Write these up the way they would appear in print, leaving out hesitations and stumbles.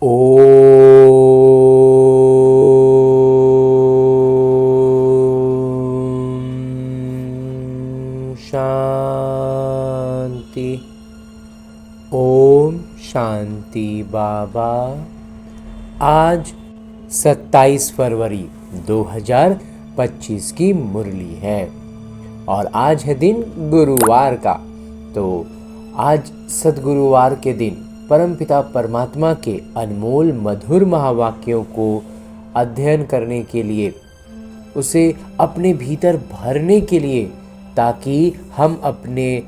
ओम शांति। ओम शांति बाबा। आज 27 फरवरी 2025 की मुरली है और आज है दिन गुरुवार का। तो आज सद्गुरुवार के दिन परमपिता परमात्मा के अनमोल मधुर महावाक्यों को अध्ययन करने के लिए, उसे अपने भीतर भरने के लिए, ताकि हम अपने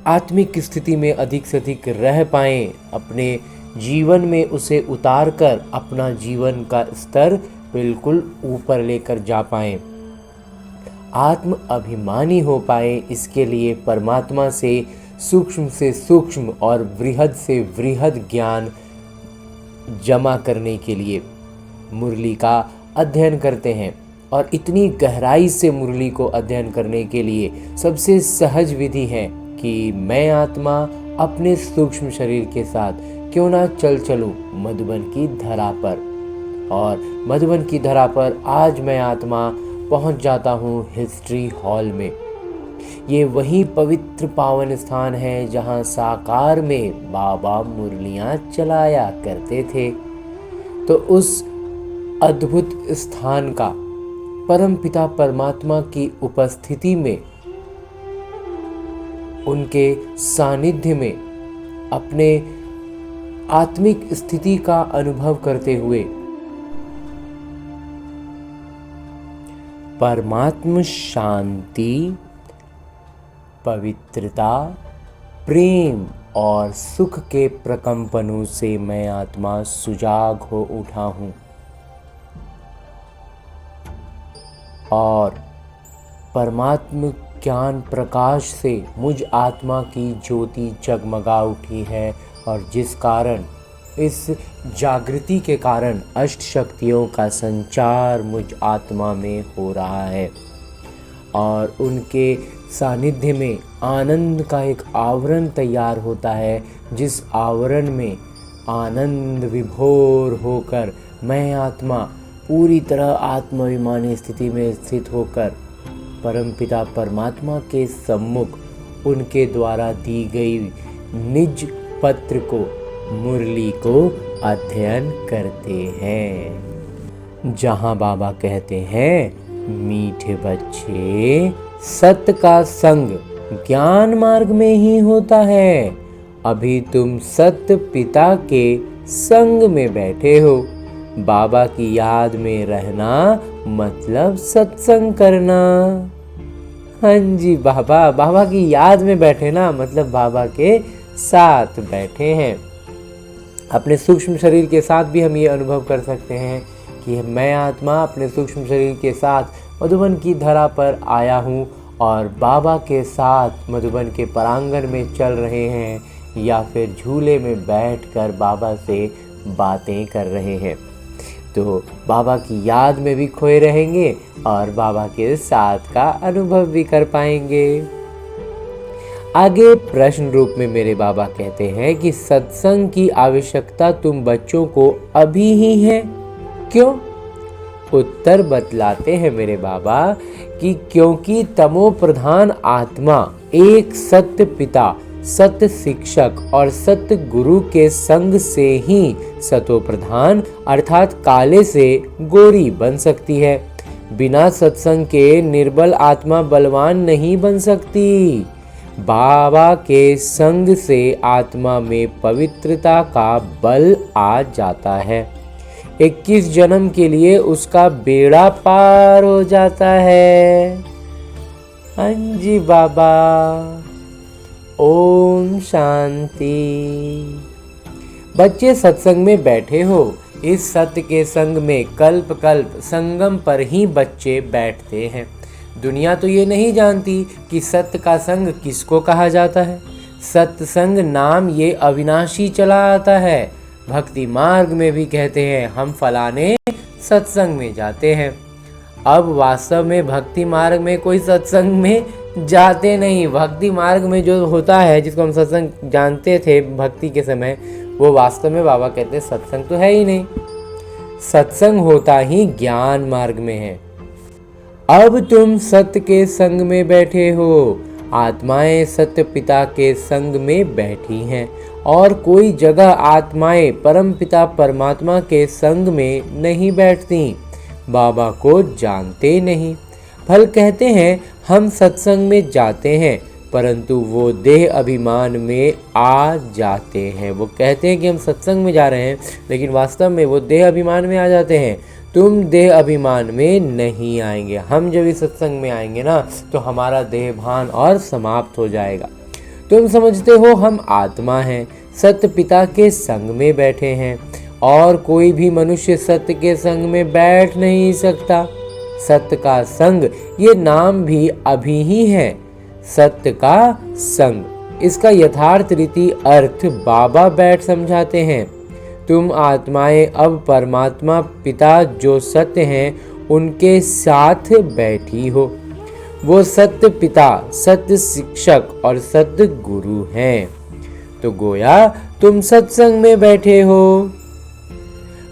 आत्मिक स्थिति में अधिक से अधिक रह पाएं, अपने जीवन में उसे उतार कर अपना जीवन का स्तर बिल्कुल ऊपर लेकर जा पाएं, आत्म अभिमानी हो पाए। इसके लिए परमात्मा से सूक्ष्म और वृहद से वृहद ज्ञान जमा करने के लिए मुरली का अध्ययन करते हैं। और इतनी गहराई से मुरली को अध्ययन करने के लिए सबसे सहज विधि है कि मैं आत्मा अपने सूक्ष्म शरीर के साथ क्यों ना चलूं मधुबन की धरा पर। और मधुबन की धरा पर आज मैं आत्मा पहुंच जाता हूं हिस्ट्री हॉल में। ये वही पवित्र पावन स्थान है जहां साकार में बाबा मुरलियां चलाया करते थे। तो उस अद्भुत स्थान का परमपिता परमात्मा की उपस्थिति में, उनके सानिध्य में अपने आत्मिक स्थिति का अनुभव करते हुए परमात्म शांति, पवित्रता, प्रेम और सुख के प्रकंपनों से मैं आत्मा सुजाग हो उठा हूं और परमात्म ज्ञान प्रकाश से मुझ आत्मा की ज्योति जगमगा उठी है। और जिस कारण, इस जागृति के कारण अष्ट शक्तियों का संचार मुझ आत्मा में हो रहा है और उनके सानिध्य में आनंद का एक आवरण तैयार होता है, जिस आवरण में आनंद विभोर होकर मैं आत्मा पूरी तरह आत्माभिमानी स्थिति में स्थित होकर परमपिता परमात्मा के सम्मुख उनके द्वारा दी गई निज पत्र को, मुरली को अध्ययन करते हैं। जहाँ बाबा कहते हैं, मीठे बच्चे, सत्य का संग ज्ञान मार्ग में ही होता है। अभी तुम सत्य पिता के संग में बैठे हो। बाबा की याद में रहना मतलब सत्संग करना। हाँ जी, बाबा की याद में बैठे ना मतलब बाबा के साथ बैठे हैं। अपने सूक्ष्म शरीर के साथ भी हम ये अनुभव कर सकते हैं कि मैं आत्मा अपने सूक्ष्म शरीर के साथ मधुबन की धरा पर आया हूँ और बाबा के साथ मधुबन के प्रांगण में चल रहे हैं या फिर झूले में बैठकर बाबा से बातें कर रहे हैं। तो बाबा की याद में भी खोए रहेंगे और बाबा के साथ का अनुभव भी कर पाएंगे। आगे प्रश्न रूप में मेरे बाबा कहते हैं कि सत्संग की आवश्यकता तुम बच्चों को अभी ही है, क्यों? उत्तर बतलाते हैं मेरे बाबा कि क्योंकि तमो प्रधान आत्मा एक सत्य पिता, सत्य शिक्षक और सत्य गुरु के संग से ही सतो प्रधान अर्थात काले से गोरी बन सकती है। बिना सत्संग के निर्बल आत्मा बलवान नहीं बन सकती। बाबा के संग से आत्मा में पवित्रता का बल आ जाता है। 21 जन्म के लिए उसका बेड़ा पार हो जाता है। हाँ जी बाबा। ओम शांति। बच्चे सत्संग में बैठे हो। इस सत्य के संग में कल्प कल्प संगम पर ही बच्चे बैठते हैं। दुनिया तो ये नहीं जानती कि सत्य का संग किसको कहा जाता है। सत्संग नाम ये अविनाशी चला आता है। भक्ति मार्ग में भी कहते हैं हम फलाने सत्संग में जाते हैं। अब वास्तव में भक्ति मार्ग में कोई सत्संग में जाते नहीं। भक्ति मार्ग में जो होता है, जिसको हम सत्संग जानते थे भक्ति के समय, वो वास्तव में बाबा कहते हैं सत्संग तो है ही नहीं। सत्संग होता ही ज्ञान मार्ग में है। अब तुम सत्य के संग में बैठे हो, आत्माएं सत्य पिता के संग में बैठी हैं, और कोई जगह आत्माएं परम पिता परमात्मा के संग में नहीं बैठती, बाबा को जानते नहीं। फल कहते हैं हम सत्संग में जाते हैं, परंतु वो देह अभिमान में आ जाते हैं। वो कहते हैं कि हम सत्संग में जा रहे हैं, लेकिन वास्तव में वो देह अभिमान में आ जाते हैं। तुम देह अभिमान में नहीं आएंगे। हम जब इस सत्संग में आएंगे ना, तो हमारा देह भान और समाप्त हो जाएगा। तुम समझते हो हम आत्मा हैं, सत्य पिता के संग में बैठे हैं, और कोई भी मनुष्य सत्य के संग में बैठ नहीं सकता। सत्य का संग ये नाम भी अभी ही है, सत्य का संग। इसका यथार्थ रीति अर्थ बाबा बैठ समझाते हैं। तुम आत्माएं अब परमात्मा पिता जो सत्य हैं उनके साथ बैठी हो। वो सत्य पिता, सत्य शिक्षक और सत्य गुरु हैं। तो गोया तुम सत्संग में बैठे हो।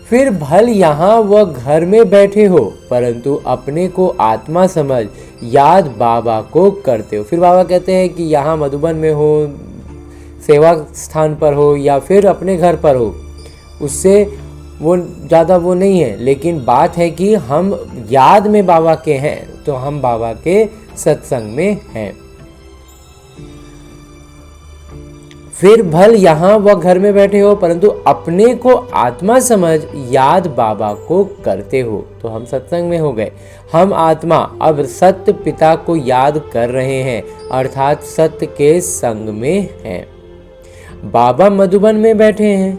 फिर भल यहाँ व घर में बैठे हो, परंतु अपने को आत्मा समझ याद बाबा को करते हो। फिर बाबा कहते हैं कि यहाँ मधुबन में हो, सेवा स्थान पर हो, या फिर अपने घर पर हो, उससे वो ज़्यादा वो नहीं है। लेकिन बात है कि हम याद में बाबा के हैं, तो हम बाबा के सत्संग में हैं। फिर भल यहाँ व घर में बैठे हो, परंतु अपने को आत्मा समझ याद बाबा को करते हो, तो हम सत्संग में हो गए। हम आत्मा अब सत्य पिता को याद कर रहे हैं, अर्थात सत्य के संग में हैं। बाबा मधुबन में बैठे हैं।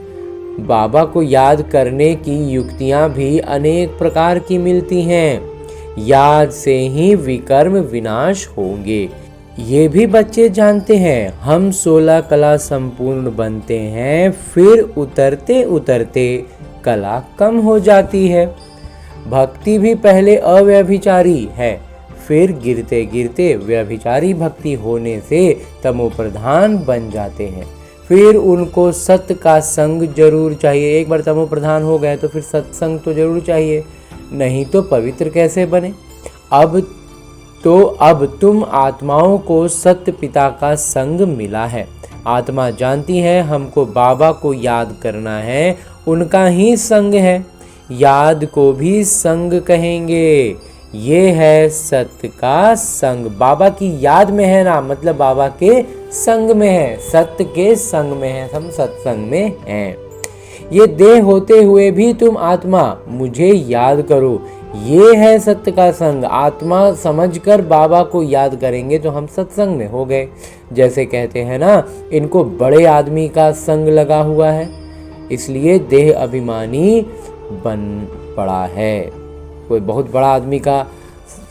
बाबा को याद करने की युक्तियां भी अनेक प्रकार की मिलती हैं। याद से ही विकर्म विनाश होंगे, ये भी बच्चे जानते हैं। हम 16 कला संपूर्ण बनते हैं, फिर उतरते उतरते कला कम हो जाती है। भक्ति भी पहले अव्यभिचारी है, फिर गिरते गिरते व्यभिचारी भक्ति होने से तमोप्रधान बन जाते हैं। फिर उनको सत्य का संग जरूर चाहिए। एक बार तमोप्रधान हो गए तो फिर सत्संग तो जरूर चाहिए, नहीं तो पवित्र कैसे बने। अब तुम आत्माओं को सत्य पिता का संग मिला है। आत्मा जानती है हमको बाबा को याद करना है, उनका ही संग है। याद को भी संग कहेंगे। ये है सत्य का संग। बाबा की याद में है ना, मतलब बाबा के संग में है, सत्य के संग में है, हम सत्संग में हैं। ये देह होते हुए भी तुम आत्मा मुझे याद करो, ये है सत्य का संग। आत्मा समझकर बाबा को याद करेंगे तो हम सत्संग में हो गए। जैसे कहते हैं ना, इनको बड़े आदमी का संग लगा हुआ है, इसलिए देह अभिमानी बन पड़ा है। कोई बहुत बड़ा आदमी का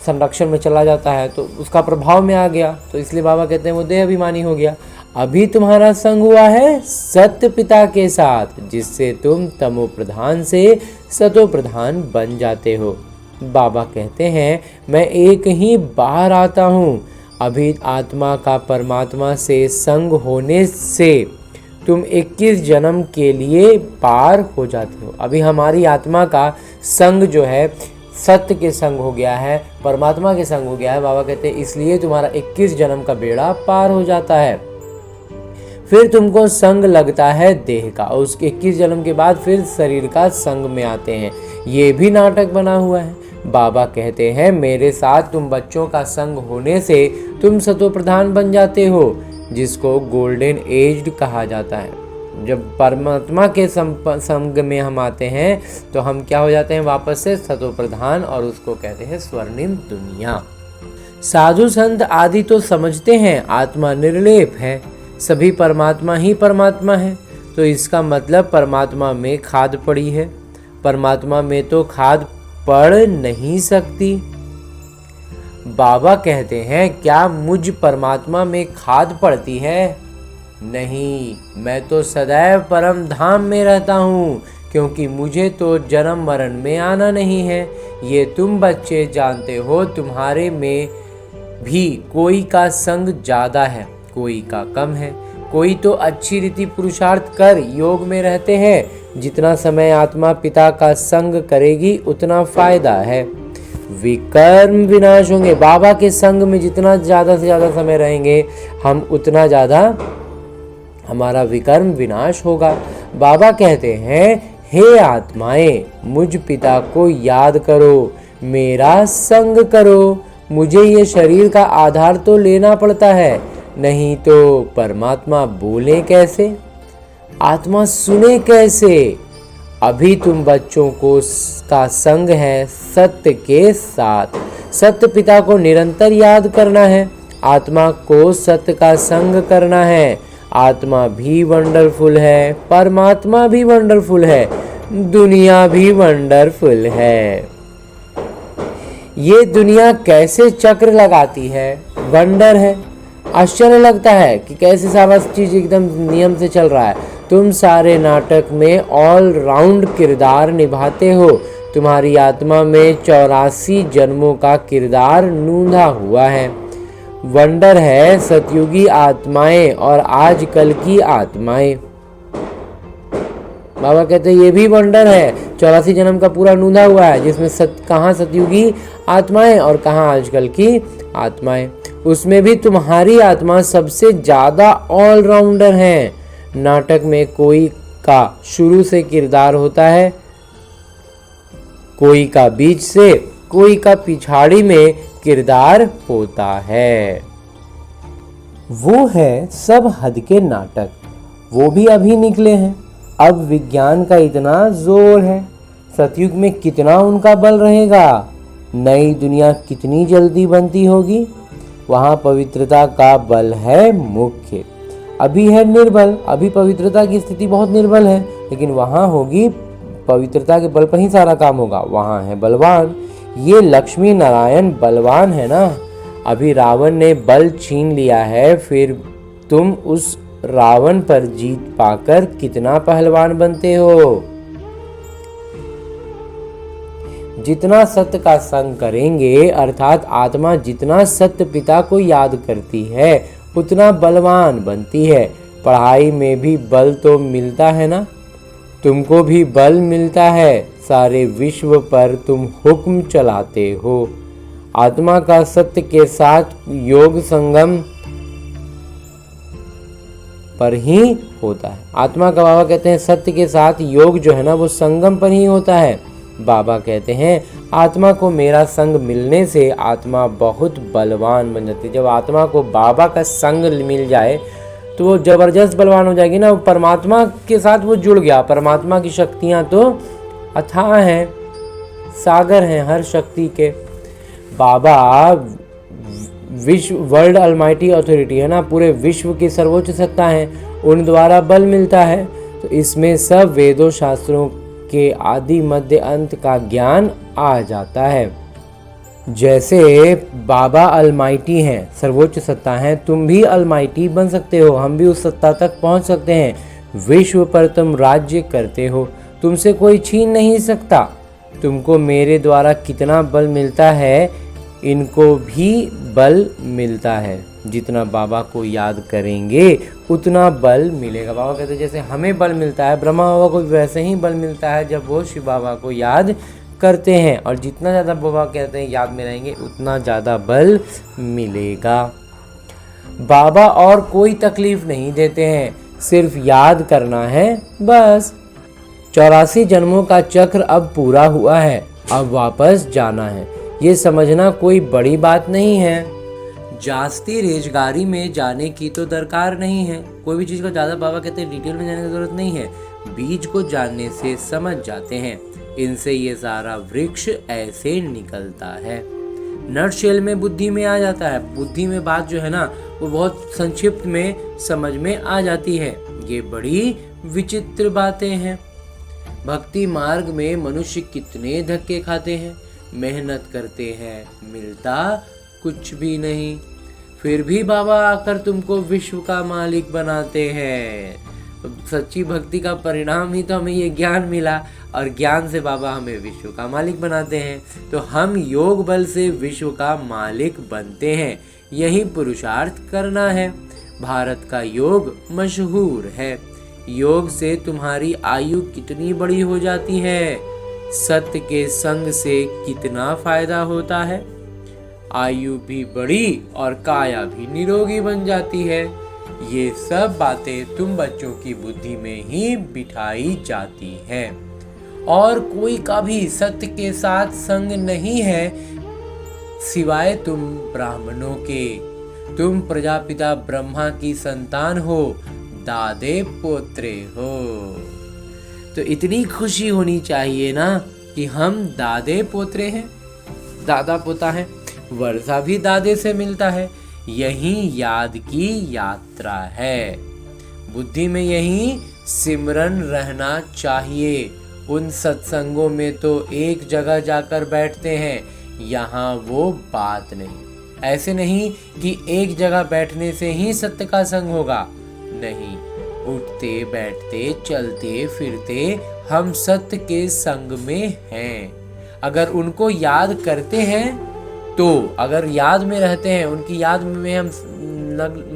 संरक्षण में चला जाता है तो उसका प्रभाव में आ गया, तो इसलिए बाबा कहते हैं वो देह अभिमानी हो गया। अभी तुम्हारा संग हुआ है सत्य पिता के साथ, जिससे तुम तमो प्रधान से सतो प्रधान बन जाते हो। बाबा कहते हैं मैं एक ही बार आता हूँ। अभी आत्मा का परमात्मा से संग होने से तुम 21 जन्म के लिए पार हो जाते हो। अभी हमारी आत्मा का संग जो है सत्य के संग हो गया है, परमात्मा के संग हो गया है। बाबा कहते हैं इसलिए तुम्हारा 21 जन्म का बेड़ा पार हो जाता है। फिर तुमको संग लगता है देह का, और उसके 21 जन्म के बाद फिर शरीर का संग में आते हैं। ये भी नाटक बना हुआ है। बाबा कहते हैं मेरे साथ तुम बच्चों का संग होने से तुम सतो प्रधान बन जाते हो, जिसको गोल्डन एज कहा जाता है। जब परमात्मा के संग में हम आते हैं तो हम क्या हो जाते हैं, वापस से सतो प्रधान, और उसको कहते हैं स्वर्णिम दुनिया। साधु संत आदि तो समझते हैं आत्मा निर्लेप है, सभी परमात्मा ही परमात्मा है। तो इसका मतलब परमात्मा में खाद पड़ी है, परमात्मा में तो खाद पड़ नहीं सकती। बाबा कहते हैं क्या मुझ परमात्मा में खाद पड़ती है? नहीं, मैं तो सदैव परम धाम में रहता हूँ, क्योंकि मुझे तो जन्म मरण में आना नहीं है। ये तुम बच्चे जानते हो। तुम्हारे में भी कोई का संग ज़्यादा है, कोई का कम है, कोई तो अच्छी रीति पुरुषार्थ कर योग में रहते हैं। जितना समय आत्मा पिता का संग करेगी उतना फायदा है। विकर्म विनाश होंगे। बाबा के संग में जितना ज़्यादा से ज़्यादा समय रहेंगे हम उतना ज़्यादा हमारा विकर्म विनाश होगा। बाबा कहते हैं, हे आत्माएं, मुझ पिता को याद करो, मेरा संग करो। मुझे ये शरीर का आधार तो लेना पड़ता है, नहीं तो परमात्मा बोले कैसे, आत्मा सुने कैसे। अभी तुम बच्चों को का संग है सत्य के साथ। सत्य पिता को निरंतर याद करना है, आत्मा को सत्य का संग करना है। आत्मा भी वंडरफुल है, परमात्मा भी वंडरफुल है, दुनिया भी वंडरफुल है। ये दुनिया कैसे चक्र लगाती है, वंडर है। आश्चर्य लगता है कि कैसे सारा चीज एकदम नियम से चल रहा है। तुम सारे नाटक में ऑल राउंड किरदार निभाते हो। तुम्हारी आत्मा में 84 जन्मों का किरदार नूंधा हुआ है। वंडर है सतयुगी आत्माएं और आजकल की आत्माएं। बाबा कहते हैं ये भी वंडर है, 84 जन्म का पूरा नूंधा हुआ है, जिसमें कहाँ सतयुगी आत्माएं और कहाँ आजकल की आत्माएं। उसमें भी तुम्हारी आत्मा सबसे ज्यादा ऑलराउंडर है। नाटक में कोई का शुरू से किरदार होता है, कोई का बीच से, कोई का पिछाड़ी में किरदार होता है। वो है सब हद के नाटक, वो भी अभी निकले हैं। अब विज्ञान का इतना जोर है, सतयुग में कितना उनका बल रहेगा, नई दुनिया कितनी जल्दी बनती होगी। वहाँ पवित्रता का बल है मुख्य, अभी है निर्बल। अभी पवित्रता की स्थिति बहुत निर्बल है, लेकिन वहाँ होगी पवित्रता के बल पर ही सारा काम होगा। वहाँ है बलवान। ये लक्ष्मी नारायण बलवान है ना। अभी रावण ने बल छीन लिया है, फिर तुम उस रावण पर जीत पाकर कितना पहलवान बनते हो। जितना सत्य का संग करेंगे, अर्थात आत्मा जितना सत्य पिता को याद करती है उतना बलवान बनती है। पढ़ाई में भी बल तो मिलता है ना, तुमको भी बल मिलता है। सारे विश्व पर तुम हुक्म चलाते हो। आत्मा का सत्य के साथ योग संगम पर ही होता है। आत्मा का बाबा कहते हैं सत्य के साथ योग जो है ना वो संगम पर ही होता है। बाबा कहते हैं आत्मा को मेरा संग मिलने से आत्मा बहुत बलवान बन जाती है। जब आत्मा को बाबा का संग मिल जाए तो वो जबरदस्त बलवान हो जाएगी ना। परमात्मा के साथ वो जुड़ गया। परमात्मा की शक्तियां तो अथाह हैं, सागर हैं हर शक्ति के। बाबा विश्व वर्ल्ड अलमाइटी अथॉरिटी है ना, पूरे विश्व की सर्वोच्च सत्ता है, उन द्वारा बल मिलता है। तो इसमें सब वेदों शास्त्रों के आदि मध्य अंत का ज्ञान आ जाता है। जैसे बाबा अलमाइटी हैं, सर्वोच्च सत्ता है, तुम भी अलमाइटी बन सकते हो, हम भी उस सत्ता तक पहुंच सकते हैं। विश्व पर तुम राज्य करते हो, तुमसे कोई छीन नहीं सकता। तुमको मेरे द्वारा कितना बल मिलता है, इनको भी बल मिलता है। जितना बाबा को याद करेंगे उतना बल मिलेगा। बाबा कहते हैं जैसे हमें बल मिलता है, ब्रह्मा बाबा को वैसे ही बल मिलता है जब वो शिव बाबा को याद करते हैं। और जितना ज़्यादा बाबा कहते हैं याद में रहेंगे उतना ज़्यादा बल मिलेगा। बाबा और कोई तकलीफ नहीं देते हैं, सिर्फ याद करना है बस। 84 जन्मों का चक्र अब पूरा हुआ है, अब वापस जाना है। ये समझना कोई बड़ी बात नहीं है। जास्ती रेजगारी में जाने की तो दरकार नहीं है। कोई भी चीज़ को ज़्यादा बाबा कहते हैं डिटेल में जाने की ज़रूरत नहीं है। बीज को जानने से समझ जाते हैं, इनसे ये सारा वृक्ष ऐसे निकलता है। नटशेल में बुद्धि में आ जाता है। बुद्धि में बात जो है ना वो बहुत संक्षिप्त में समझ में आ जाती है। ये बड़ी विचित्र बातें हैं। भक्ति मार्ग में मनुष्य कितने धक्के खाते हैं, मेहनत करते हैं, मिलता कुछ भी नहीं। फिर भी बाबा आकर तुमको विश्व का मालिक बनाते हैं। सच्ची भक्ति का परिणाम ही तो हमें ये ज्ञान मिला, और ज्ञान से बाबा हमें विश्व का मालिक बनाते हैं। तो हम योग बल से विश्व का मालिक बनते हैं। यही पुरुषार्थ करना है। भारत का योग मशहूर है। योग से तुम्हारी आयु कितनी बड़ी हो जाती है, सत्य के संग से कितना फायदा होता है। आयु भी बड़ी और काया भी निरोगी बन जाती है। ये सब बातें तुम बच्चों की बुद्धि में ही बिठाई जाती है। और कोई का भी सत्य के साथ संग नहीं है सिवाय तुम ब्राह्मणों के। तुम प्रजापिता ब्रह्मा की संतान हो, दादे पोत्रे हो। तो इतनी खुशी होनी चाहिए ना कि हम दादे पोत्रे हैं, दादा पोता है। वर्षा भी दादे से मिलता है। यही याद की यात्रा है। बुद्धि में यही सिमरन रहना चाहिए। उन सत्संगों में तो एक जगह जाकर बैठते हैं, यहाँ वो बात नहीं। ऐसे नहीं कि एक जगह बैठने से ही सत्य का संग होगा, नहीं। उठते बैठते चलते फिरते हम सत्य के संग में हैं। अगर उनको याद करते हैं तो, अगर याद में रहते हैं, उनकी याद में हम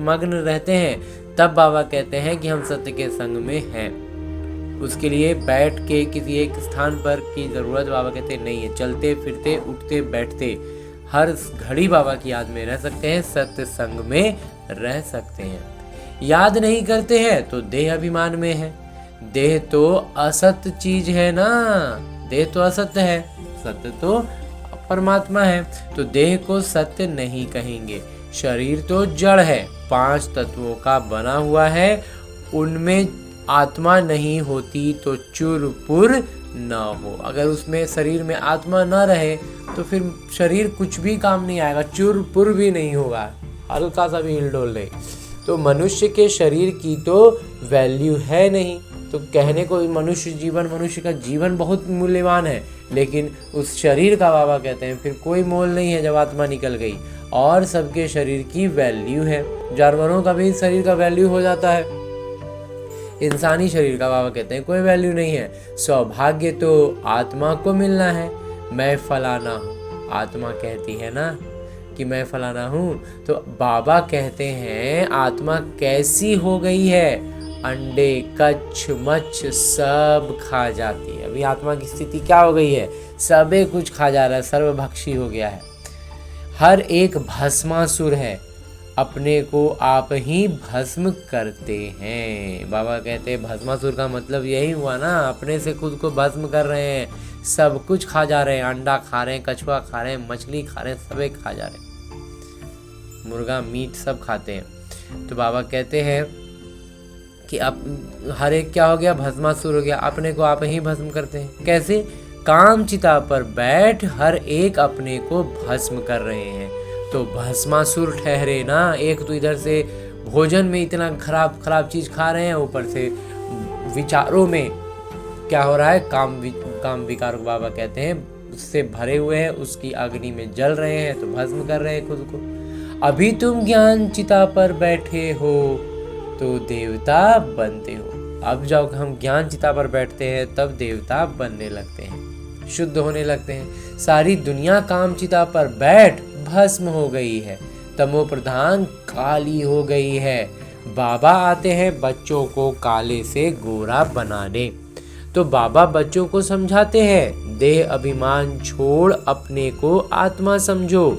मग्न रहते हैं, तब बाबा कहते हैं कि हम सत्य के संग में हैं। उसके लिए बैठ के किसी एक स्थान पर की जरूरत बाबा कहते नहीं है। चलते फिरते उठते बैठते हर घड़ी बाबा की याद में रह सकते हैं, सत्य संग में रह सकते हैं। याद नहीं करते हैं तो देह अभिमान में है। देह तो असत्य चीज है ना, देह तो असत्य है, सत्य तो परमात्मा है। तो देह को सत्य नहीं कहेंगे। शरीर तो जड़ है, 5 तत्वों का बना हुआ है। उनमें आत्मा नहीं होती तो चुरपुर न हो। अगर उसमें शरीर में आत्मा न रहे तो फिर शरीर कुछ भी काम नहीं आएगा, चुरपुर भी नहीं होगा, हल्का सा भी हिलडोल नहीं। तो मनुष्य के शरीर की तो वैल्यू है नहीं। तो कहने को मनुष्य का जीवन बहुत मूल्यवान है, लेकिन उस शरीर का बाबा कहते हैं फिर कोई मोल नहीं है जब आत्मा निकल गई। और सबके शरीर की वैल्यू है। जानवरों का भी शरीर का वैल्यू हो जाता है, इंसानी शरीर का बाबा कहते हैं कोई वैल्यू नहीं है। सौभाग्य तो आत्मा को मिलना है। मैं फलाना हूँ, आत्मा कहती है ना कि मैं फलाना हूँ। तो बाबा कहते हैं आत्मा कैसी हो गई है, अंडे कच्छ मच्छ सब खा जाती है। अभी आत्मा की स्थिति क्या हो गई है, सबे कुछ खा जा रहा है, सर्वभक्षी हो गया है। हर एक भस्मासुर है, अपने को आप ही भस्म करते हैं। बाबा कहते हैं भस्मासुर का मतलब यही हुआ ना, अपने से खुद को भस्म कर रहे हैं। सब कुछ खा जा रहे हैं, अंडा खा रहे हैं, कछुआ खा रहे हैं, मछली खा रहे हैं, सबे खा जा रहे हैं, मुर्गा मीट सब खाते हैं। तो बाबा कहते हैं कि अब हर एक क्या हो गया, भस्मासुर हो गया, अपने को आप ही भस्म करते हैं। कैसे? काम चिता पर बैठ हर एक अपने को भस्म कर रहे हैं। तो भस्मासुर ठहरे ना। एक तो इधर से भोजन में इतना खराब खराब चीज खा रहे हैं, ऊपर से विचारों में क्या हो रहा है, काम विकार को बाबा कहते हैं उससे भरे हुए हैं, उसकी अग्नि में जल रहे हैं, तो भस्म कर रहे हैं खुद को। अभी तुम ज्ञान चिता पर बैठे हो तो देवता बनते हो। अब जब हम ज्ञान चिता पर बैठते हैं तब देवता बनने लगते हैं, शुद्ध होने लगते हैं। सारी दुनिया काम चिता पर बैठ भस्म हो गई है, तमो प्रधान काली हो गई है। बाबा आते हैं बच्चों को काले से गोरा बनाने। तो बाबा बच्चों को समझाते हैं देह अभिमान छोड़ अपने को आत्मा समझो।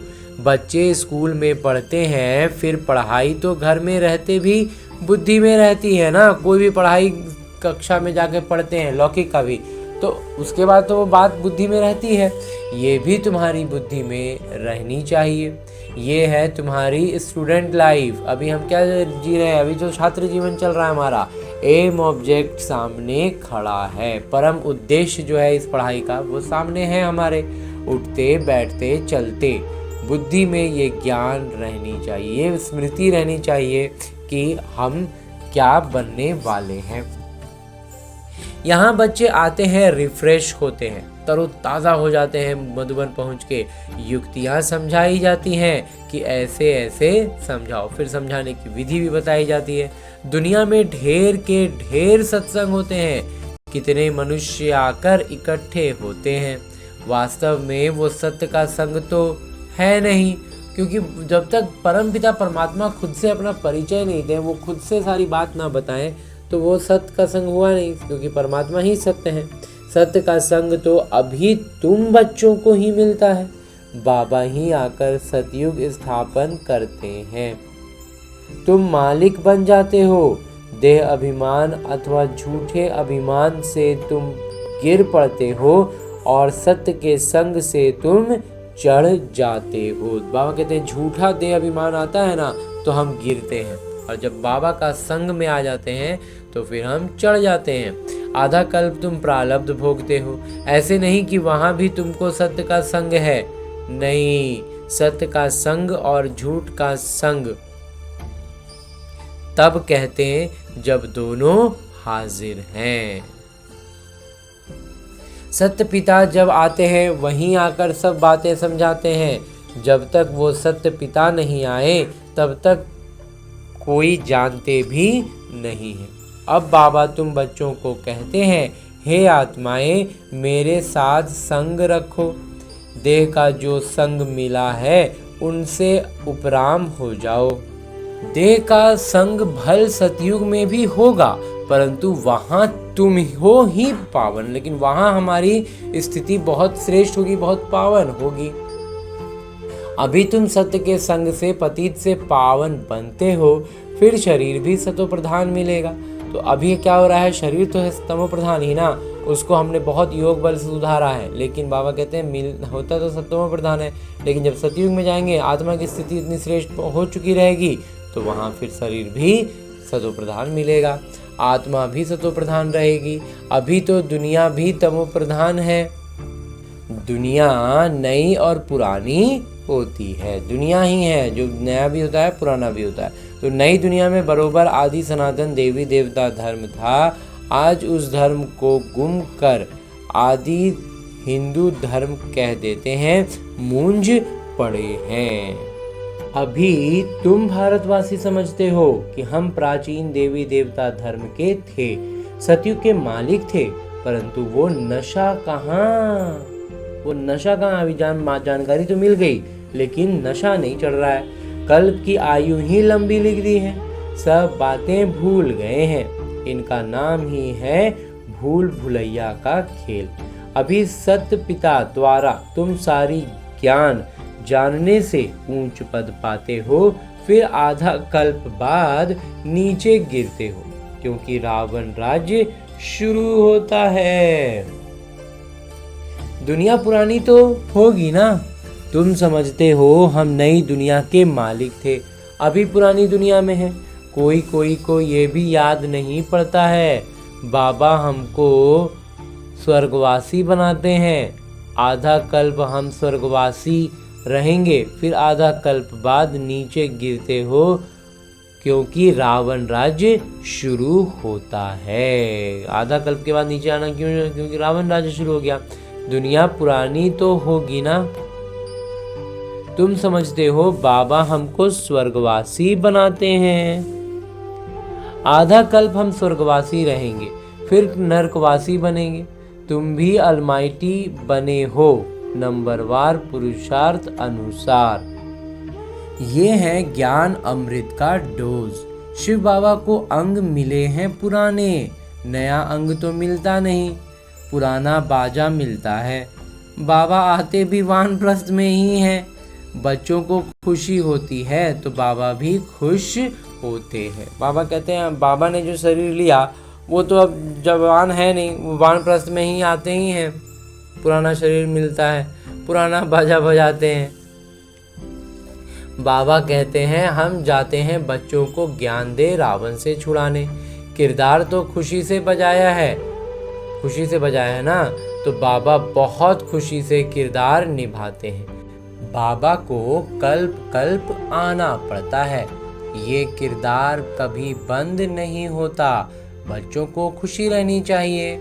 बच्चे स्कूल में पढ़ते हैं, फिर पढ़ाई तो घर में रहते भी बुद्धि में रहती है ना। कोई भी पढ़ाई कक्षा में जाके पढ़ते हैं, लौकिक का भी, तो उसके बाद तो वो बात बुद्धि में रहती है। ये भी तुम्हारी बुद्धि में रहनी चाहिए। ये है तुम्हारी स्टूडेंट लाइफ। अभी हम क्या जी रहे हैं, अभी जो छात्र जीवन चल रहा है हमारा, एम ऑब्जेक्ट सामने खड़ा है, परम उद्देश्य जो है इस पढ़ाई का वो सामने है हमारे। उठते बैठते चलते बुद्धि में ये ज्ञान रहनी चाहिए, ये स्मृति रहनी चाहिए कि हम क्या बनने वाले हैं। यहाँ बच्चे आते हैं, रिफ्रेश होते हैं, तरोताज़ा हो जाते हैं। मधुबन पहुँच के युक्तियाँ समझाई जाती हैं कि ऐसे ऐसे समझाओ, फिर समझाने की विधि भी बताई जाती है। दुनिया में ढेर के ढेर सत्संग होते हैं, कितने मनुष्य आकर इकट्ठे होते हैं। वास्तव में वो सत्य का संग तो है नहीं, क्योंकि जब तक परमपिता परमात्मा खुद से अपना परिचय नहीं दें, वो खुद से सारी बात ना बताएं, तो वो सत्य का संग हुआ नहीं, क्योंकि परमात्मा ही सत्य है। सत्य का संग तो अभी तुम बच्चों को ही मिलता है। बाबा ही आकर सतयुग स्थापन करते हैं। तुम मालिक बन जाते हो। देह अभिमान अथवा झूठे अभिमान से तुम गिर पड़ते हो और सत्य के संग से तुम चढ़ जाते हो। बाबा कहते हैं झूठा देह अभिमान आता है ना, तो हम गिरते हैं, और जब बाबा का संग में आ जाते हैं तो फिर हम चढ़ जाते हैं। आधा कल्प तुम प्रारब्ध भोगते हो। ऐसे नहीं कि वहां भी तुमको सत्य का संग है, नहीं, सत्य का संग और झूठ का संग तब कहते हैं जब दोनों हाजिर हैं। सत्य पिता जब आते हैं वहीं आकर सब बातें समझाते हैं। जब तक वो सत्य पिता नहीं आए तब तक कोई जानते भी नहीं है। अब बाबा तुम बच्चों को कहते हैं, हे आत्माएं, मेरे साथ संग रखो। देह का जो संग मिला है उनसे उपराम हो जाओ। देह का संग भल सतयुग में भी होगा, परंतु वहां तुम हो ही पावन, लेकिन वहां हमारी स्थिति बहुत श्रेष्ठ होगी, बहुत पावन होगी। अभी तुम सत्य के संग से पतित से पावन बनते हो, फिर शरीर भी सतो प्रधान मिलेगा। तो अभी क्या हो रहा है, शरीर तो है तमो प्रधान ही ना, उसको हमने बहुत योग बल से सुधारा है, लेकिन बाबा कहते हैं होता तो सतों प्रधान है, लेकिन जब सतयुग में जाएंगे आत्मा की स्थिति इतनी श्रेष्ठ हो चुकी रहेगी, तो वहाँ फिर शरीर भी सतो प्रधान मिलेगा, आत्मा भी सतो प्रधान रहेगी। अभी तो दुनिया भी तमो प्रधान है। दुनिया नई और पुरानी होती है, दुनिया ही है, जो नया भी होता है पुराना भी होता है। तो नई दुनिया में बरोबर आदि सनातन देवी देवता धर्म था, आज उस धर्म को गुम कर आदि हिंदू धर्म कह देते हैं, मूंझ पड़े हैं। अभी तुम भारतवासी समझते हो कि हम प्राचीन देवी देवता धर्म के थे, सतयुग के मालिक थे, परंतु वो नशा कहाँ, अभी जानकारी तो मिल गई, लेकिन नशा नहीं चढ़ रहा है। कल्प की आयु ही लंबी लिख दी है, सब बातें भूल गए हैं। इनका नाम ही है भूल भुलैया का खेल। अभी सत्य पिता द्वारा तुम सारी ज्ञान जानने से ऊंच पद पाते हो, फिर आधा कल्प बाद नीचे गिरते हो, क्योंकि रावण राज्य शुरू होता है। दुनिया पुरानी तो होगी ना, तुम समझते हो हम नई दुनिया के मालिक थे, अभी पुरानी दुनिया में है। कोई को ये भी याद नहीं पड़ता है, बाबा हमको स्वर्गवासी बनाते हैं। आधा कल्प हम स्वर्गवासी रहेंगे, फिर आधा कल्प बाद नीचे गिरते हो, क्योंकि रावण राज्य शुरू होता है। आधा कल्प के बाद नीचे आना क्यों? क्योंकि रावण राज्य शुरू हो गया। दुनिया पुरानी तो होगी ना, तुम समझते हो बाबा हमको स्वर्गवासी बनाते हैं। आधा कल्प हम स्वर्गवासी रहेंगे, फिर नरकवासी बनेंगे। तुम भी अलमाइटी बने हो, नंबरवार पुरुषार्थ अनुसार। ये है ज्ञान अमृत का डोज। शिव बाबा को अंग मिले हैं पुराने, नया अंग तो मिलता नहीं, पुराना बाजा मिलता है। बाबा आते भी वानप्रस्थ में ही हैं। बच्चों को खुशी होती है तो बाबा भी खुश होते हैं। बाबा कहते हैं बाबा ने जो शरीर लिया वो तो अब जवान है नहीं, वो वानप्रस्थ में ही आते ही हैं, पुराना शरीर मिलता है, पुराना बाजा बजाते हैं। बाबा कहते हैं हम जाते हैं बच्चों को ज्ञान दे रावण से छुड़ाने। किरदार तो खुशी से बजाया है, ना, तो बाबा बहुत खुशी से किरदार निभाते हैं। बाबा को कल्प कल्प आना पड़ता है, ये किरदार कभी बंद नहीं होता। बच्चों को खुशी रहनी चाहिए,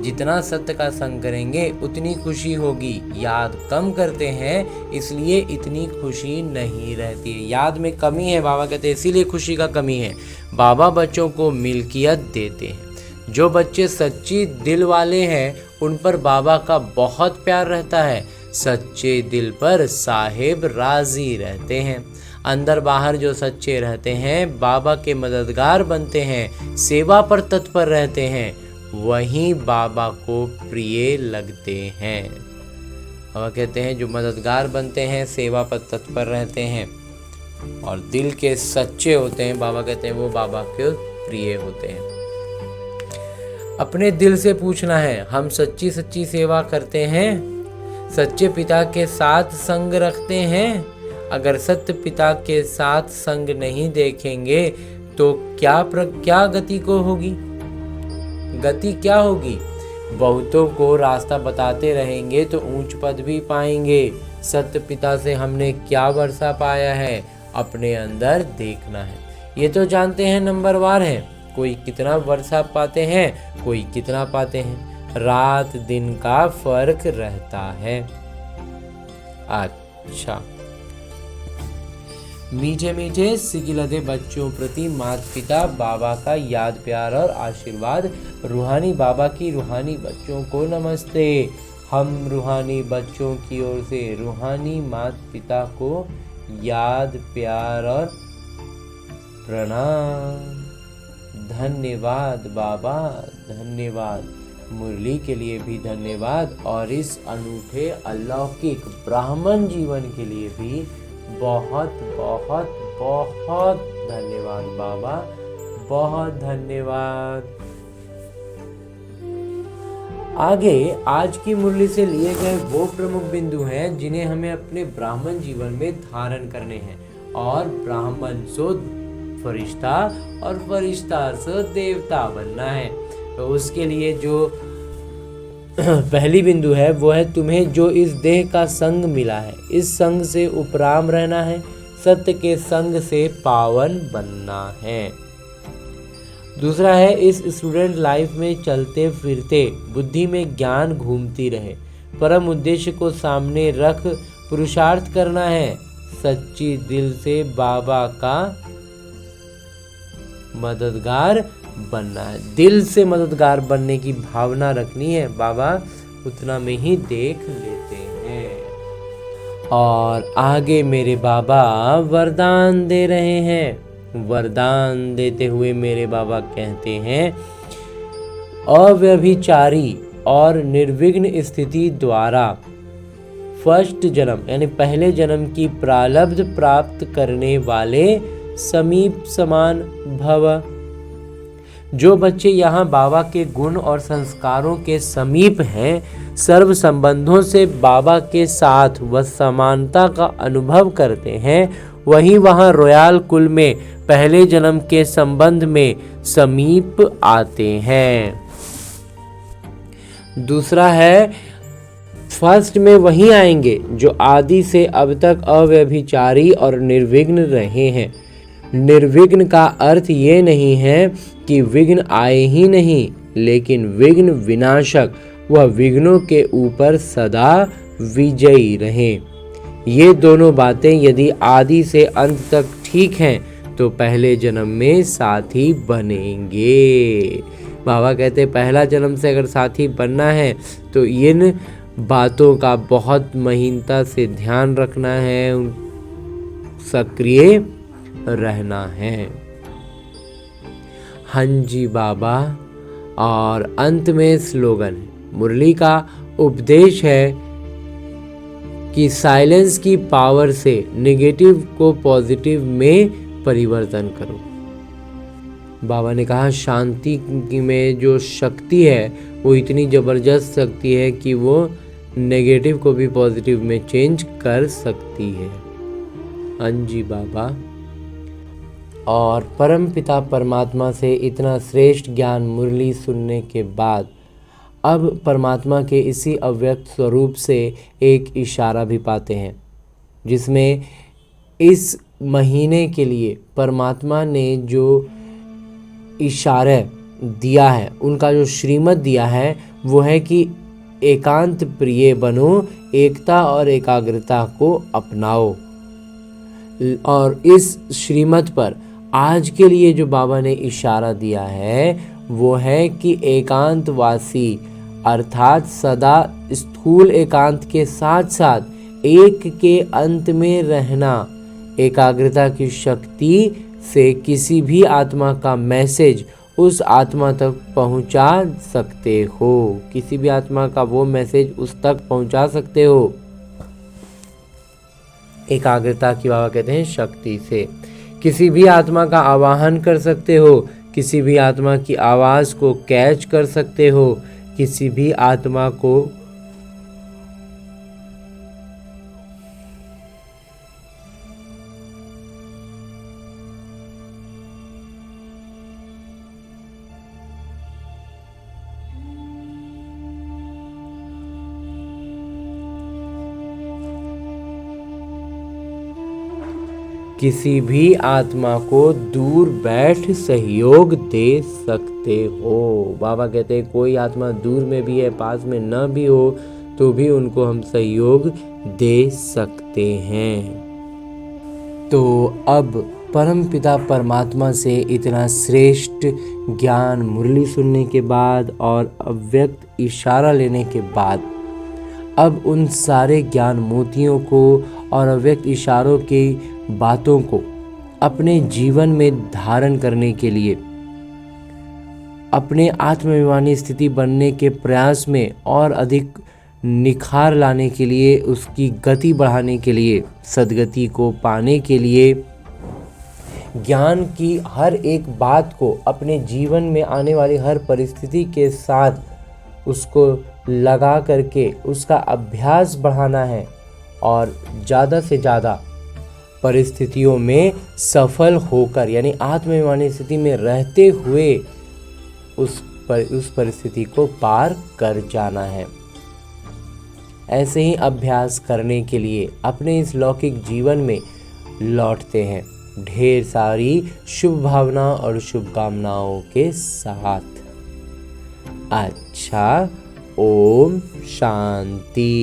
जितना सत्य का संग करेंगे उतनी खुशी होगी। याद कम करते हैं इसलिए इतनी खुशी नहीं रहती है, याद में कमी है, बाबा कहते हैं इसीलिए खुशी का कमी है। बाबा बच्चों को मिल्कियत देते हैं। जो बच्चे सच्ची दिल वाले हैं उन पर बाबा का बहुत प्यार रहता है। सच्चे दिल पर साहेब राजी रहते हैं। अंदर बाहर जो सच्चे रहते हैं, बाबा के मददगार बनते हैं, सेवा पर तत्पर रहते हैं, वही बाबा को प्रिय लगते हैं। बाबा कहते हैं जो मददगार बनते हैं, सेवा पर तत्पर रहते हैं और दिल के सच्चे होते हैं, बाबा कहते हैं वो बाबा के प्रिय होते हैं। अपने दिल से पूछना है, हम सच्ची सच्ची सेवा करते हैं, सच्चे पिता के साथ संग रखते हैं? अगर सत्य पिता के साथ संग नहीं देखेंगे तो क्या गति को होगी? गति क्या होगी? बहुतों को रास्ता बताते रहेंगे तो ऊंच पद भी पाएंगे। सत्य पिता से हमने क्या वर्षा पाया है, अपने अंदर देखना है। ये तो जानते हैं नंबरवार है, कोई कितना वर्षा पाते हैं, कोई कितना पाते हैं, रात दिन का फर्क रहता है। अच्छा, मीठे मीठे सिकिलते बच्चों प्रति माता पिता बाबा का याद प्यार और आशीर्वाद। रूहानी बाबा की रूहानी बच्चों को नमस्ते। हम रूहानी बच्चों की ओर से रूहानी माता पिता को याद प्यार और प्रणाम। धन्यवाद बाबा, धन्यवाद। मुरली के लिए भी धन्यवाद और इस अनूठे अलौकिक ब्राह्मण जीवन के लिए भी बहुत बहुत बहुत धन्यवाद बाबा, बहुत धन्यवाद। आगे आज की मुरली से लिए गए वो प्रमुख बिंदु हैं जिन्हें हमें अपने ब्राह्मण जीवन में धारण करने हैं। और ब्राह्मण सो फरिश्ता और फरिश्ता सो देवता बनना है। तो उसके लिए जो पहली बिंदु है वो है, तुम्हें जो इस देह का संग मिला है, इस संग से उपराम रहना है, सत्य के संग से पावन बनना है। दूसरा है, इस स्टूडेंट लाइफ में चलते फिरते बुद्धि में ज्ञान घूमती रहे, परम उद्देश्य को सामने रख पुरुषार्थ करना है, सच्ची दिल से बाबा का मददगार बनना है। दिल से मददगार बनने की भावना रखनी है, बाबा उतना में ही देख लेते हैं। और आगे मेरे बाबा वरदान दे रहे हैं। वरदान देते हुए मेरे बाबा कहते हैं, अव्यभिचारी और निर्विघ्न स्थिति द्वारा फर्स्ट जन्म यानी पहले जन्म की प्रारब्ध प्राप्त करने वाले समीप समान भव। जो बच्चे यहाँ बाबा के गुण और संस्कारों के समीप हैं, सर्व संबंधों से बाबा के साथ व समानता का अनुभव करते हैं, वही वहाँ रॉयल कुल में पहले जन्म के संबंध में समीप आते हैं। दूसरा है, फर्स्ट में वही आएंगे जो आदि से अब तक अव्यभिचारी और निर्विघ्न रहे हैं। निर्विघ्न का अर्थ ये नहीं है कि विघ्न आए ही नहीं, लेकिन विघ्न विनाशक व विघ्नों के ऊपर सदा विजयी रहें। ये दोनों बातें यदि आदि से अंत तक ठीक हैं तो पहले जन्म में साथी बनेंगे। बाबा कहते हैं पहला जन्म से अगर साथी बनना है तो इन बातों का बहुत महीनता से ध्यान रखना है, सक्रिय रहना है। हाँ जी बाबा। और अंत में स्लोगन है, मुरली का उपदेश है कि साइलेंस की पावर से नेगेटिव को पॉजिटिव में परिवर्तन करो। बाबा ने कहा शांति में जो शक्ति है वो इतनी जबरदस्त शक्ति है कि वो नेगेटिव को भी पॉजिटिव में चेंज कर सकती है। हाँ जी बाबा। और परम पिता परमात्मा से इतना श्रेष्ठ ज्ञान मुरली सुनने के बाद अब परमात्मा के इसी अव्यक्त स्वरूप से एक इशारा भी पाते हैं, जिसमें इस महीने के लिए परमात्मा ने जो इशारा दिया है, उनका जो श्रीमत दिया है वो है कि एकांत प्रिय बनो, एकता और एकाग्रता को अपनाओ। और इस श्रीमत पर आज के लिए जो बाबा ने इशारा दिया है वो है कि एकांतवासी अर्थात सदा स्थूल एकांत के साथ साथ एक के अंत में रहना। एकाग्रता की शक्ति से किसी भी आत्मा का मैसेज उस आत्मा तक पहुंचा सकते हो। किसी भी आत्मा का वो मैसेज उस तक पहुंचा सकते हो एकाग्रता की बाबा कहते हैं शक्ति से। किसी भी आत्मा का आवाहन कर सकते हो, किसी भी आत्मा की आवाज़ को कैच कर सकते हो, किसी भी आत्मा को किसी भी आत्मा को दूर बैठ सहयोग दे सकते हो। बाबा कहते हैं कोई आत्मा दूर में भी है, पास में न भी हो, तो भी उनको हम सहयोग दे सकते हैं। तो अब परमपिता परमात्मा से इतना श्रेष्ठ ज्ञान मुरली सुनने के बाद और अव्यक्त इशारा लेने के बाद, अब उन सारे ज्ञान मोतियों को और अव्यक्त इशारों की बातों को अपने जीवन में धारण करने के लिए, अपने आत्माभिमानी स्थिति बनने के प्रयास में और अधिक निखार लाने के लिए, उसकी गति बढ़ाने के लिए, सद्गति को पाने के लिए, ज्ञान की हर एक बात को अपने जीवन में आने वाली हर परिस्थिति के साथ उसको लगा करके उसका अभ्यास बढ़ाना है और ज़्यादा से ज़्यादा परिस्थितियों में सफल होकर, यानी आत्माभिमानी स्थिति में रहते हुए उस परिस्थिति को पार कर जाना है। ऐसे ही अभ्यास करने के लिए अपने इस लौकिक जीवन में लौटते हैं ढेर सारी शुभ भावना और शुभकामनाओं के साथ। अच्छा, ओम शांति।